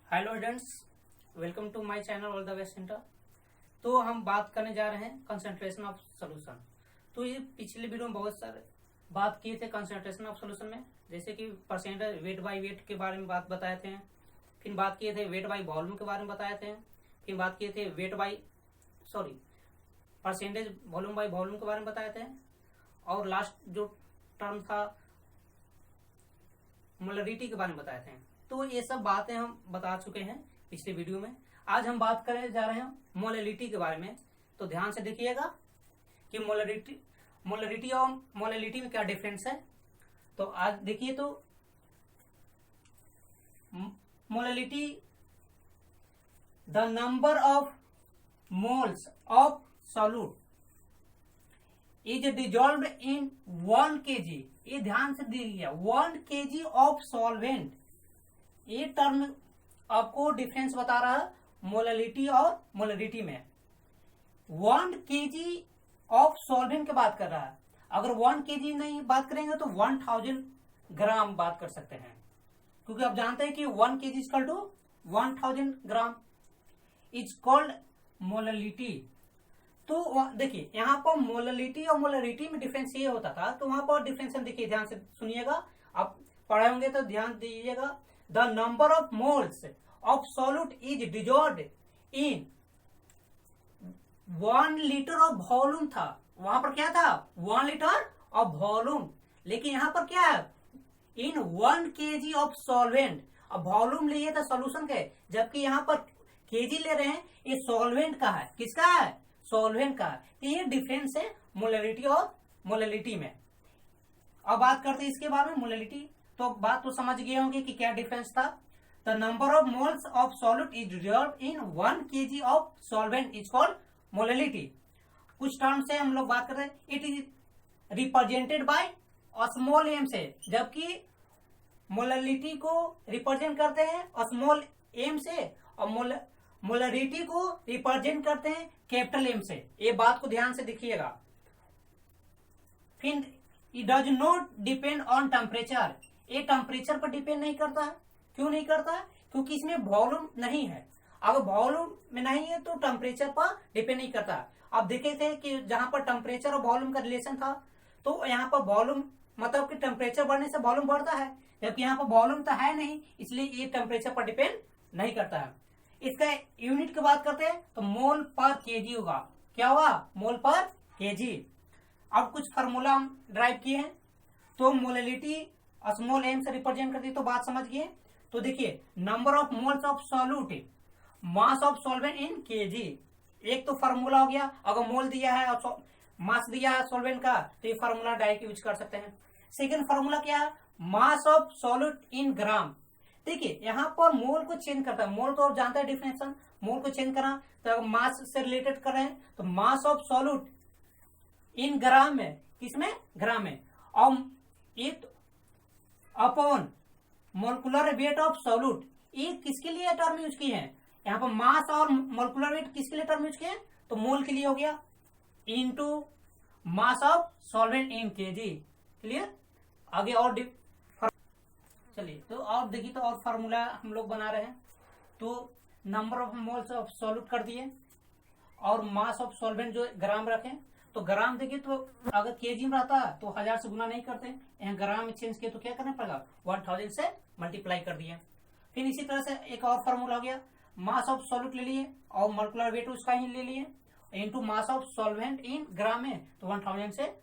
Hello students, welcome to my channel all the best centre. तो हम बात करने जा रहे हैं कंसंट्रेशन ऑफ सॉल्यूशन। तो ये पिछले वीडियो में बहुत सारे बात किए थे कंसंट्रेशन ऑफ सॉल्यूशन में, जैसे कि परसेंटेज वेट बाय वेट के बारे में बात बताए थे, फिर बात किए थे वेट बाय वॉल्यूम के बारे में बताए थे, फिर बात किए थे परसेंटेज वॉल्यूम बाय वॉल्यूम के बारे में बताए थे, और लास्ट जो टर्म था मोलरिटी के बारे में बताए थे। तो ये सब बातें हम बता चुके हैं पिछले वीडियो में। आज हम बात करने जा रहे हैं मोलरिटी के बारे में। तो ध्यान से देखिएगा कि मोलरिटी और मोलरिटी में क्या डिफरेंस है। तो आज देखिए, तो molarity the number of moles of solute is dissolved in 1 kg। ये ध्यान से दीजिए, 1 kg ऑफ सॉल्वेंट। ये टर्म आपको डिफरेंस बता रहा है मोलरिटी और मोलरिटी में। 1 kg ऑफ सॉल्वेंट की बात कर रहा है। अगर 1 kg नहीं बात करेंगे तो 1000 ग्राम बात कर सकते हैं, क्योंकि आप जानते हैं कि 1 kg equal to 1000 gram is called molarity. तो देखिए, यहाँ पर मोलरिटी और मोलरिटी में डिफरेंस ये होता था। तो वहां पर डिफरेंस हम देखिए, ध्यान से सुनिएगा, आप पढ़े होंगे तो ध्यान दीजिएगा। The number of moles of solute is dissolved in 1 litre of volume था। वहां पर क्या था? 1 लीटर ऑफ वॉल्यूम। लेकिन यहाँ पर क्या है? इन 1 kg ऑफ सॉल्वेंट। अब वॉल्यूम लिए था सोल्यूशन के, जबकि यहाँ पर केजी ले रहे हैं। ये सॉल्वेंट का है। किसका है? सॉल्वेंट का। तो ये डिफरेंस है मोलरिटी और मोलरिटी में। अब बात करते हैं इसके बारे में मोलरिटी। तो बात तो समझ गए होंगे कि क्या डिफरेंस था। The number of moles of solute is dissolved in 1 kg of solvent is called molarity. कुछ टर्म से हम लोग बात कर रहे हैं। It is represented by small M से, जबकि मोलरिटी को रिप्रेजेंट करते हैं स्मॉल एम से, और मोलरिटी को रिप्रेजेंट करते हैं कैपिटल एम से। ये बात को ध्यान से देखिएगा। फिर it does not depend on temperature. ये टेम्परेचर पर डिपेंड नहीं करता है। क्यों नहीं करता है? क्योंकि इसमें वॉल्यूम नहीं है। अगर वॉल्यूम में नहीं है तो टेम्परेचर पर डिपेंड नहीं करता। आप देखे थे कि जहां पर टेम्परेचर और वॉल्यूम का रिलेशन था, तो यहाँ पर वॉल्यूम मतलब कि टेम्परेचर बढ़ने से वॉल्यूम बढ़ता है, जबकि यहाँ पर वॉल्यूम तो है नहीं, इसलिए ये टेम्परेचर पर डिपेंड नहीं करता है। इसका यूनिट की बात करते हैं तो मोल पर केजी होगा। क्या हुआ? मोल पर केजी। अब कुछ फार्मूला हम ड्राइव किए हैं। तो मोलरिटी स्मॉल एम से रिप्रेजेंट करती है, तो बात समझ गए। तो देखिए, number of moles of solute mass of solvent in KG. एक तो फार्मूला हो गया। अगर मोल दिया है और मास दिया है सॉल्वेंट का, तो ये फार्मूला डायरेक्ट यूज कर सकते हैं। सेकेंड फार्मूला क्या है? मास ऑफ सॉल्यूट इन ग्राम। देखिए, यहाँ पर मोल को चेंज करता है। मोल तो आप जानते हैं डिफिनेशन। मोल को चेंज करना तो मास से रिलेटेड कर रहे हैं, तो mass of solute in gram में, किसमें? ग्राम में। और it upon molecular weight of solute. ये किसके लिए टर्म यूज किए हैं? यहाँ पर मास और मोलकुलर वेट किसके लिए टर्म यूज किए हैं? तो मोल के लिए हो गया, into mass of solvent in KG. Clear? आगे और चलिए, तो और देखिए, तो और फार्मूला हम लोग बना रहे हैं। तो number of moles of solute कर दिए, और मास ऑफ सॉल्वेंट जो ग्राम रखें। तो ग्राम देखिए, तो अगर केजी में रहता है तो 1000 से गुना नहीं करते, यहाँ ग्राम में चेंज किए तो क्या करना पड़ेगा? 1000 से मल्टीप्लाई कर दिए। फिर इसी तरह से एक और फार्मूला हो गया, मास ऑफ सॉल्यूट ले लिए और मोलकुलर वेट उसका ही ले लिए, into mass of solvent in gram में, तो 1000 से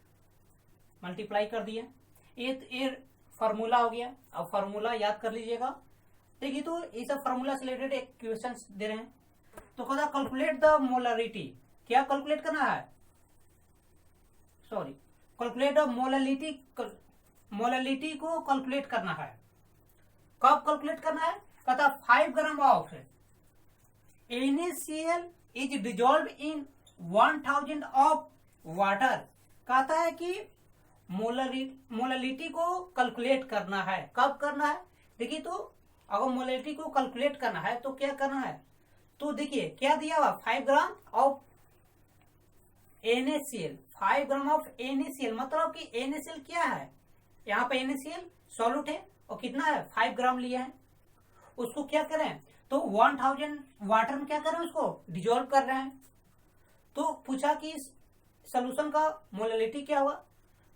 मल्टीप्लाई कर दिए। ये फार्मूला हो गया। अब फार्मूला याद कर लीजिएगा। देखिए, तो ये सब फार्मूला से रिलेटेड एक क्वेश्चन दे रहे हैं। तो कहता कैलकुलेट द मोलरिटी। क्या कैलकुलेट करना है? Sorry, calculate the molarity. Molarity को कैलकुलेट करना है। कब कैलकुलेट करना है? कहता 5 gram of NaCl is dissolve in 1000 of water. कहता है कि मोलरिटी को कैलकुलेट करना है। कब करना है? देखिए, तो अगर मोलरिटी को कैलकुलेट करना है तो क्या करना है? तो देखिए, क्या दिया हुआ? 5 gram of NaCl। 5 gram of NaCl मतलब कि NaCl क्या है? यहाँ पे NaCl सॉल्यूट है, और कितना है? 5 ग्राम लिया है। उसको क्या करें, तो 1000 वाटर में क्या करें, उसको डिजोल्व कर रहे हैं। तो पूछा कि सोल्यूशन का मोलैलिटी क्या हुआ,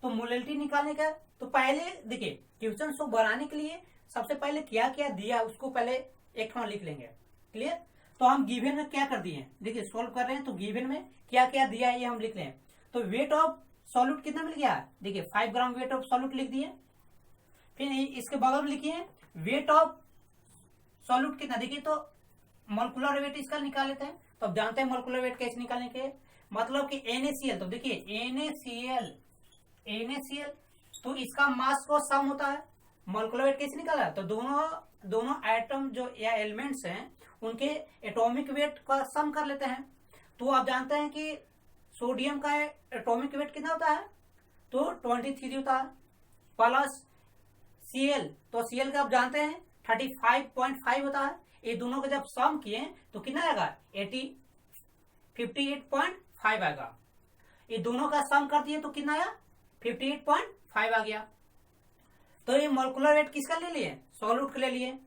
तो मोलैलिटी निकालने का, तो पहले देखिए क्वेश्चन को बनाने के लिए सबसे पहले क्या क्या दिया उसको पहले एक ठो लिख लेंगे। क्लियर। तो हम गिवन में क्या कर दिए, देखिए सोल्व कर रहे हैं तो गिवन में क्या क्या दिया है ये हम लिख रहे हैं। तो वेट ऑफ सॉल्यूट कितना मिल गया, देखिए 5 ग्राम वेट ऑफ सॉल्यूट लिख दिए। फिर इसके बगल में लिखिए वेट ऑफ सॉल्यूट कितना, देखिए तो मोलकुलर वेट इसका निकाल लेते हैं। तो अब जानते हैं मोलकुलर वेट कैसे निकालने के, मतलब कि NaCl, तो देखिए NaCl तो इसका मास को सम होता है। मोलकुलर वेट कैसे निकाला, तो दोनों एटम जो या एलिमेंट्स हैं उनके एटॉमिक वेट का सम कर लेते हैं। तो आप जानते हैं कि सोडियम का एटॉमिक वेट कितना होता है, तो 23 होता है, प्लस Cl, तो Cl का आप जानते हैं 35.5 होता है। ये दोनों का जब सम किए तो कितना आएगा, 58.5 आएगा। ये दोनों का सम कर दिए तो कितना आया, 58.5 आ गया। तो ये मोलकुलर वेट किसका ले लिए, सॉल्यूट का ले लिए।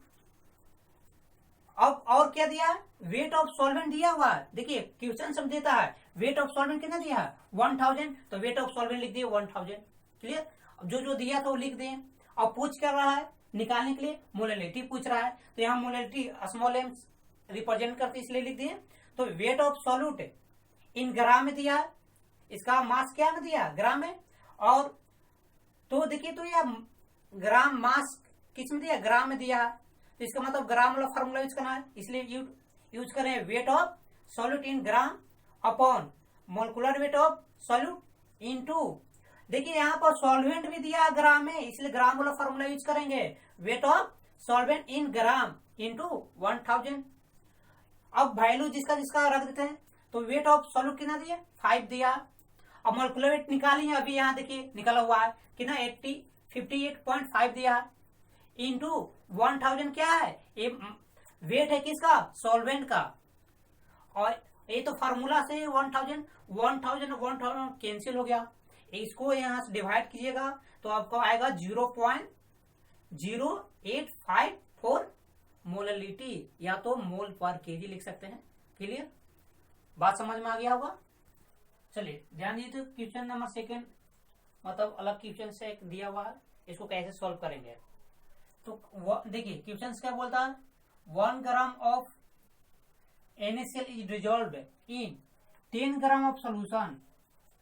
अब और क्या दिया है, वेट ऑफ सॉल्वेंट दिया हुआ है। देखिए क्वेश्चन सब देता है वेट ऑफ सॉल्वेंट कितना दिया है, 1000, तो वेट ऑफ सॉल्वेंट लिख दिए 1000। क्लियर। जो जो दिया था वो लिख दिए। अब पूछ कर रहा है निकालने के लिए मोलैलिटी पूछ रहा है, तो यहाँ मोलैलिटी स्मॉल m रिप्रेजेंट करते इसलिए लिख दिए। तो weight of solute in gram में दिया है, इसका मास क्या में दिया, ग्राम में। और तो देखिए तो यह ग्राम मास किस में दिया, ग्राम में दिया है। तो इसका मतलब ग्राम वाला फॉर्मूला यूज करना है, इसलिए यूज करें weight of solute in gram upon molecular weight of solute into, देखिए यहाँ पर सॉल्वेंट भी दिया ग्राम में, इसलिए ग्राम वाला फॉर्मूला यूज करेंगे, weight of solvent in gram into 1000। अब वैल्यू जिसका जिसका रख देते हैं। तो वेट ऑफ सॉल्यूट कितना दिया, 5 दिया। अब मोलकुलर वेट निकालिए, अभी यहाँ देखिए निकला हुआ है कितना, 58.5 दिया इंटू 1000 क्या है, ये वेट है किसका, सॉल्वेंट का। और ये तो फार्मूला से 1000 कैंसिल हो गया, इसको यहाँ से डिवाइड कीजिएगा तो आपको आएगा 0.0854 मोलैलिटी, या तो मोल पर केजी लिख सकते हैं। क्लियर, बात समझ में आ गया होगा। चलिए ध्यान दीजिए, तो क्वेश्चन नंबर 2 मतलब अलग क्वेश्चन से एक दिया हुआ है, इसको कैसे सॉल्व करेंगे। तो देखिए क्वेश्चन क्या बोलता है, 1 gram of NaCl is dissolved in 10 gram of solution.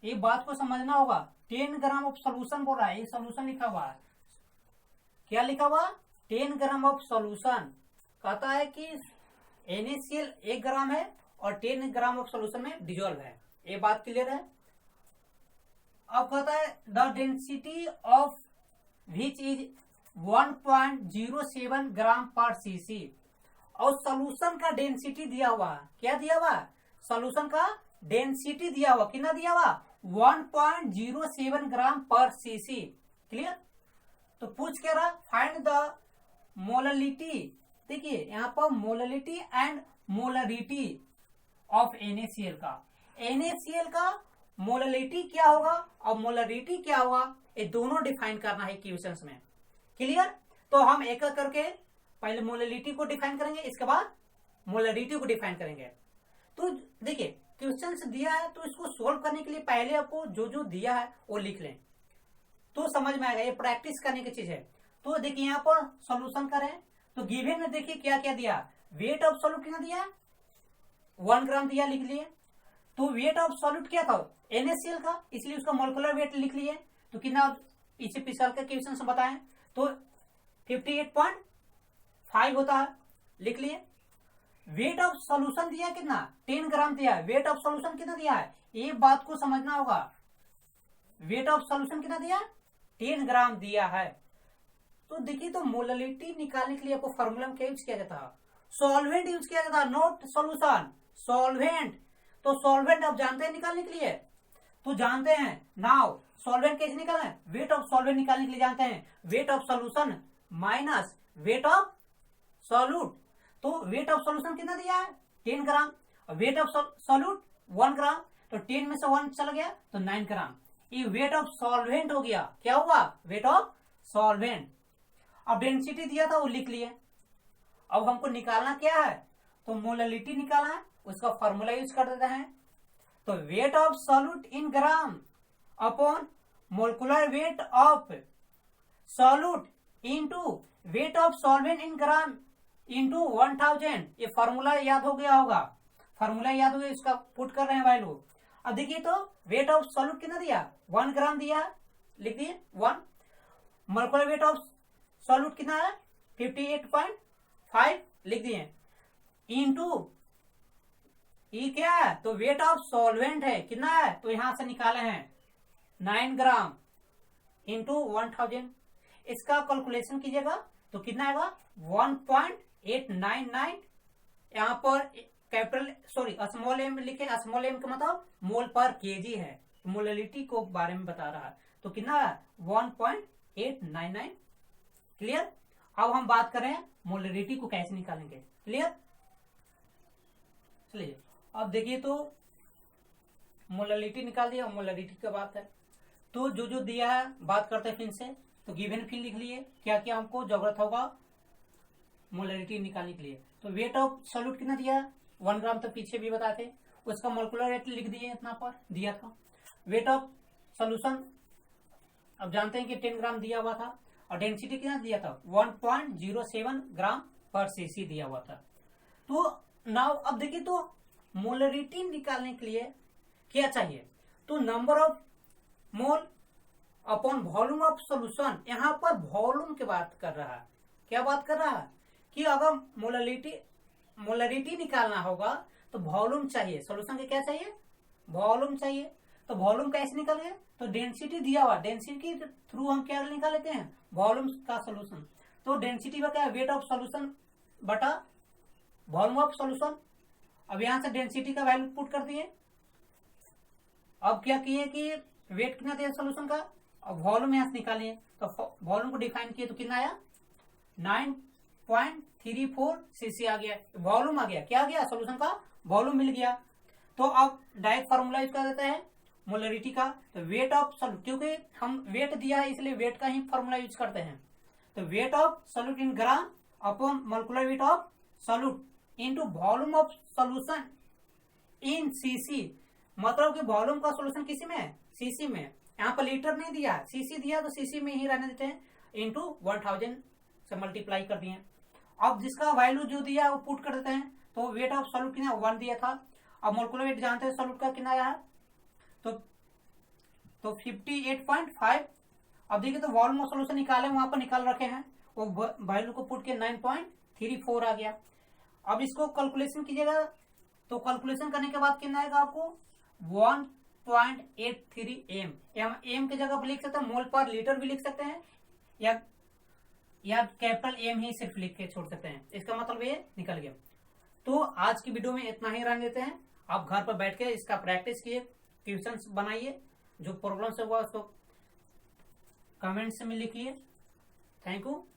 ये बात को समझना होगा, 10 ग्राम ऑफ सोल्यूशन बोल रहा है, ये सोल्यूशन लिखा हुआ है, क्या लिखा हुआ, 10 ग्राम ऑफ सोल्यूशन। कहता है कि NaCl 1 ग्राम है और 10 ग्राम ऑफ सोल्यूशन में डिजॉल्व है, ये बात क्लियर है। अब कहता है the density of which is 1.07 ग्राम पर सीसी, और सोल्यूशन का डेंसिटी दिया हुआ, क्या दिया हुआ, सोल्यूशन का डेंसिटी दिया हुआ, कितना दिया हुआ, 1.07 ग्राम पर सीसी। क्लियर। तो पूछ क्या रहा, फाइंड द मोलैलिटी, देखिए यहाँ पर molality and molarity of NaCl का, NaCl का मोलैलिटी क्या होगा और मोलरिटी क्या होगा, ये दोनों डिफाइन करना है क्वेश्चंस में। क्लियर। तो हम एक एक करके पहले मोलैलिटी को डिफाइन करेंगे, इसके बाद मोलरिटी को डिफाइन करेंगे। तो देखिए क्वेश्चन दिया है तो इसको सोल्व करने के लिए पहले आपको जो जो दिया है वो लिख लें तो समझ में आएगा, ये प्रैक्टिस करने की चीज है। तो देखिए यहाँ पर सॉल्यूशन करें तो गिवन में देखिए क्या क्या दिया, वेट ऑफ सॉल्यूट कितना दिया, 1 ग्राम दिया, लिख लिए। तो वेट ऑफ सॉल्यूट क्या था, NaCl का, इसलिए उसका मोलकुलर वेट लिख लिए। तो कितना इसे पिछल के क्वेश्चन से बताएं तो 58.5 होता है, लिख लिए। वेट ऑफ सॉल्यूशन दिया कितना, 10 ग्राम दिया है, वेट ऑफ सॉल्यूशन कितना दिया है, ये बात को समझना होगा। वेट ऑफ सॉल्यूशन कितना दिया, 10 ग्राम दिया है। तो देखिए तो मोलैलिटी निकालने के लिए आपको फॉर्मूला में क्या यूज किया जाता है, सॉल्वेंट यूज किया जाता है, नॉट सॉल्यूशन, सॉल्वेंट। तो सॉल्वेंट आप जानते हैं निकालने के लिए, तो जानते हैं नाउ सॉल्वेंट कैसे निकालना है, वेट ऑफ सॉल्वेंट निकालने के लिए जानते हैं weight of solution minus weight of solute. तो वेट ऑफ सॉल्यूशन कितना दिया है, 10 ग्राम, और वेट ऑफ सॉल्यूट 1 ग्राम, तो 10 में से 1 चला गया तो 9 ग्राम। ये वेट ऑफ सॉल्वेंट हो गया, क्या हुआ, वेट ऑफ सॉल्वेंट। अब डेंसिटी दिया था वो लिख लिए। अब हमको निकालना क्या है, तो मोललिटी निकालना है, उसका फॉर्मूला यूज कर देते हैं। तो weight of solute in gram upon molecular weight of solute into weight of solvent in gram into 1000। ये फॉर्मूला याद हो गया होगा, फॉर्मूला याद हो गया, इसका पुट कर रहे हैं वैल्यू। अब देखिए तो वेट ऑफ सॉल्यूट कितना दिया, 1 ग्राम दिया, लिख दिए 1। मोलिकुलर वेट ऑफ सॉल्यूट कितना है, 58.5 लिख दिए, इनटू ये क्या है, तो वेट ऑफ सॉल्वेंट है कितना है, तो यहां से निकाले हैं 9 ग्राम इंटू 1000। इसका कैलकुलेशन कीजिएगा तो कितना आएगा 1.899। यहाँ पर कैपिटल सॉरी स्मॉल एम लिखे, स्मॉल एम का मतलब मोल पर केजी है, मोललिटी को बारे में बता रहा है, तो कितना है 1.899। क्लियर। अब हम बात करें मोलरिटी को कैसे निकालेंगे, क्लियर। चलिए अब देखिए तो मोलरिटी निकाल दिया, मोलरिटी की बात है तो जो दिया है बात करते हैं फिर से। तो गिवन फिर लिख लिए क्या क्या हमको जरूरत होगा मोलरिटी निकालने के लिए। तो वेट ऑफ सॉल्यूट कितना दिया, 1 ग्राम, तो पीछे भी बताते, उसका मोलिकुलर वेट लिख दिए, इतना पर दिया था। वेट ऑफ सोल्यूशन अब जानते हैं कि 10 ग्राम दिया हुआ था, और डेंसिटी कितना दिया था 1.07 ग्राम पर सीसी दिया हुआ था। तो नाउ अब देखिए तो मोलरिटी निकालने के लिए क्या चाहिए, तो number of mole upon volume of solution. यहाँ पर वॉल्यूम की बात कर रहा है, क्या बात कर रहा है कि अगर मोलरिटी निकालना होगा तो वॉल्यूम चाहिए, सॉल्यूशन के क्या चाहिए, वॉल्यूम चाहिए। तो वॉल्यूम कैसे निकालेंगे, तो डेंसिटी दिया हुआ, डेंसिटी के थ्रू हम क्या निकाल लेते हैं, वॉल्यूम का सॉल्यूशन। तो डेंसिटी का क्या है, वेट ऑफ सॉल्यूशन बटा वॉल्यूम ऑफ सॉल्यूशन। अब यहां से डेंसिटी का वैल्यू पुट कर दिए। अब क्या किए कि वेट कितना दिया सॉल्यूशन का, अब वॉल्यूम यहां से निकालिए, तो वॉल्यूम को डिफाइन किए तो कितना आया 9.34 सीसी आ गया, वॉल्यूम आ गया, क्या आ गया, सॉल्यूशन का वॉल्यूम मिल गया। तो अब डायरेक्ट फॉर्मूला यूज कर देते हैं मोलरिटी का, तो वेट ऑफ सॉल्यूट, क्योंकि हम वेट दिया है इसलिए वेट का ही फॉर्मूला यूज करते हैं। तो weight of solute in gram upon molecular weight of solute into volume of solution in CC. मतलब कि वॉल्यूम का सॉल्यूशन किसी में है, सीसी में। यहाँ पर लीटर नहीं दिया, सीसी दिया तो सीसी में ही रहने देते हैं, इंटू 1000 से मल्टीप्लाई कर दिए। अब जिसका वैल्यू जो दिया वो पुट कर देते हैं। तो वेट ऑफ सॉल्यूट कितना 1 दिया था, अब मोलिकुलर वेट जानते हैं सॉल्यूट का कितना आया है, तो 58.5। अब देखिए तो वॉल्यूम ऑफ सॉल्यूशन निकाले, वहां पर निकाल रखे हैं, वो वैल्यू को पुट के 9.34 आ गया। अब इसको कैलकुलेशन कीजिएगा, तो कैलकुलेशन करने के बाद कितना आएगा आपको 1.83 एम। एम की जगह लिख सकते हैं, मोल पर लीटर भी लिख सकते हैं, या कैपिटल एम ही सिर्फ लिख के छोड़ सकते हैं। इसका मतलब ये निकल गया। तो आज की वीडियो में इतना ही रहने देते हैं। आप घर पर बैठ के इसका प्रैक्टिस किए, क्वेश्चंस बनाइए, जो प्रॉब्लम से हुआ उसको कमेंट्स में लिखिए। Thank you.